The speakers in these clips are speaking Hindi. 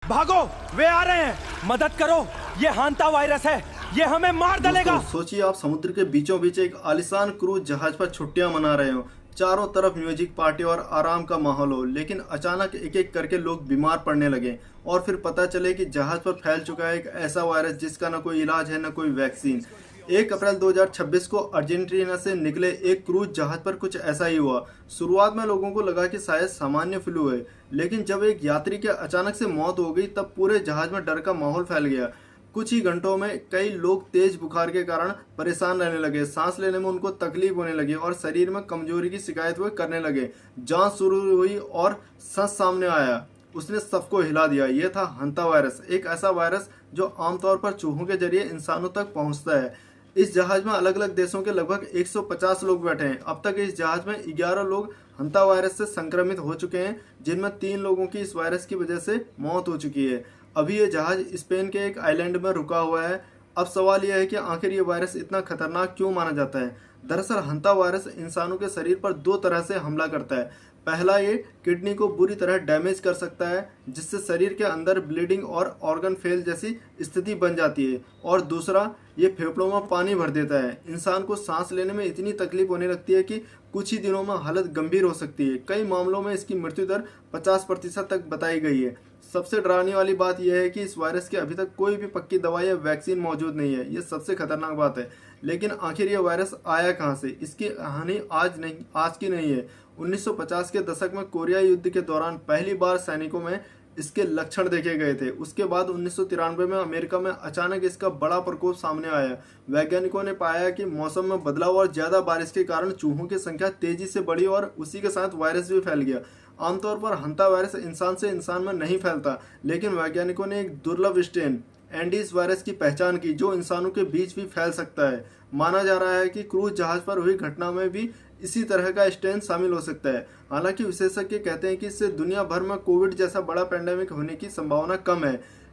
भागो, वे आ रहे हैं, मदद करो, ये हांता वायरस है, ये हमें मार डालेगा। सोचिए आप समुद्र के बीचों बीच एक आलिशान क्रूज जहाज पर छुट्टियां मना रहे हो, चारों तरफ म्यूजिक पार्टी और आराम का माहौल हो, लेकिन अचानक एक एक करके लोग बीमार पड़ने लगे और फिर पता चले कि जहाज पर फैल चुका है एक ऐसा वायरस जिसका न कोई इलाज है न कोई वैक्सीन। 1 अप्रैल 2026 को अर्जेंटीना से निकले एक क्रूज जहाज पर कुछ ऐसा ही हुआ। शुरुआत में लोगों को लगा कि शायद सामान्य फ्लू है, लेकिन जब एक यात्री की अचानक से मौत हो गई तब पूरे जहाज में डर का माहौल फैल गया। कुछ ही घंटों में कई लोग तेज बुखार के कारण परेशान रहने लगे, सांस लेने में उनको तकलीफ होने लगी और शरीर में कमजोरी की शिकायत हुए करने लगे। जांच शुरू हुई और सच सामने आया, उसने सबको हिला दिया। यह था हंता वायरस, एक ऐसा वायरस जो आमतौर पर चूहों के जरिए इंसानों तक पहुंचता है। इस जहाज में अलग अलग देशों के लगभग 150 लोग बैठे हैं। अब तक इस जहाज में 11 लोग हंता वायरस से संक्रमित हो चुके हैं, जिनमें 3 लोगों की इस वायरस की वजह से मौत हो चुकी है। अभी ये जहाज स्पेन के एक आइलैंड में रुका हुआ है। अब सवाल यह है कि आखिर ये वायरस इतना खतरनाक क्यों माना जाता है। दरअसल हंता वायरस इंसानों के शरीर पर 2 तरह से हमला करता है। पहला, ये किडनी को बुरी तरह डैमेज कर सकता है, जिससे शरीर के अंदर ब्लीडिंग और ऑर्गन फेल जैसी स्थिति बन जाती है। और दूसरा, ये फेफड़ों में पानी भर देता है। इंसान को सांस लेने में इतनी तकलीफ होने लगती है कि कुछ ही दिनों में हालत गंभीर हो सकती है। कई मामलों में इसकी मृत्यु दर 50% तक बताई गई है। सबसे डराने वाली बात यह है कि इस वायरस की अभी तक कोई भी पक्की दवा या वैक्सीन मौजूद नहीं है। ये सबसे खतरनाक बात है। लेकिन आखिर ये वायरस आया कहाँ से? इसकी कहानी आज की नहीं है। 1950 के दशक में कोरिया युद्ध के दौरान पहली बार सैनिकों में इसके लक्षण देखे गए थे। उसके बाद 1993 में अमेरिका में अचानक इसका बड़ा प्रकोप सामने आया। वैज्ञानिकों ने पाया कि मौसम में बदलाव और ज्यादा बारिश के कारण चूहों की संख्या तेजी से बढ़ी और उसी के साथ वायरस भी फैल गया। आमतौर पर हंता वायरस इंसान से इंसान में नहीं फैलता, लेकिन वैज्ञानिकों ने एक दुर्लभ स्ट्रेन एंडीज वायरस की पहचान की जो इंसानों के बीच भी फैल सकता है। माना जा रहा है कि क्रूज जहाज पर हुई घटना में भी इसी तरह का स्ट्रेन शामिल हो सकता है। हालांकि विशेषज्ञ कहते हैं कि इससे दुनिया भर में कोविड जैसा बड़ा पैंडेमिक होने की संभावना कम है,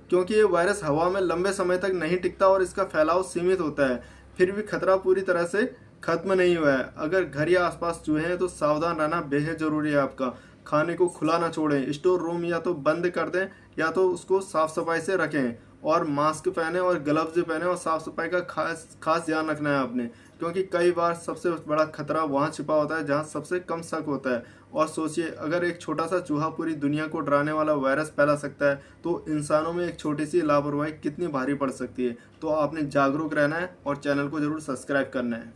क्योंकि ये वायरस हवा में लंबे समय तक नहीं टिकता और इसका फैलाव सीमित होता है। फिर भी खतरा पूरी तरह से खत्म नहीं हुआ है। अगर घर या आसपास चूहे हैं तो सावधान रहना बेहद जरूरी है। आपका खाने को खुला ना छोड़ें, स्टोर रूम या तो बंद कर दें या तो उसको साफ सफाई से रखें और मास्क पहने और ग्लव्स पहने और साफ सफाई का खास ध्यान रखना है आपने, क्योंकि कई बार सबसे बड़ा खतरा वहाँ छिपा होता है जहाँ सबसे कम शक होता है। और सोचिए, अगर एक छोटा सा चूहा पूरी दुनिया को डराने वाला वायरस फैला सकता है तो इंसानों में एक छोटी सी लापरवाही कितनी भारी पड़ सकती है। तो आपने जागरूक रहना है और चैनल को जरूर सब्सक्राइब करना है।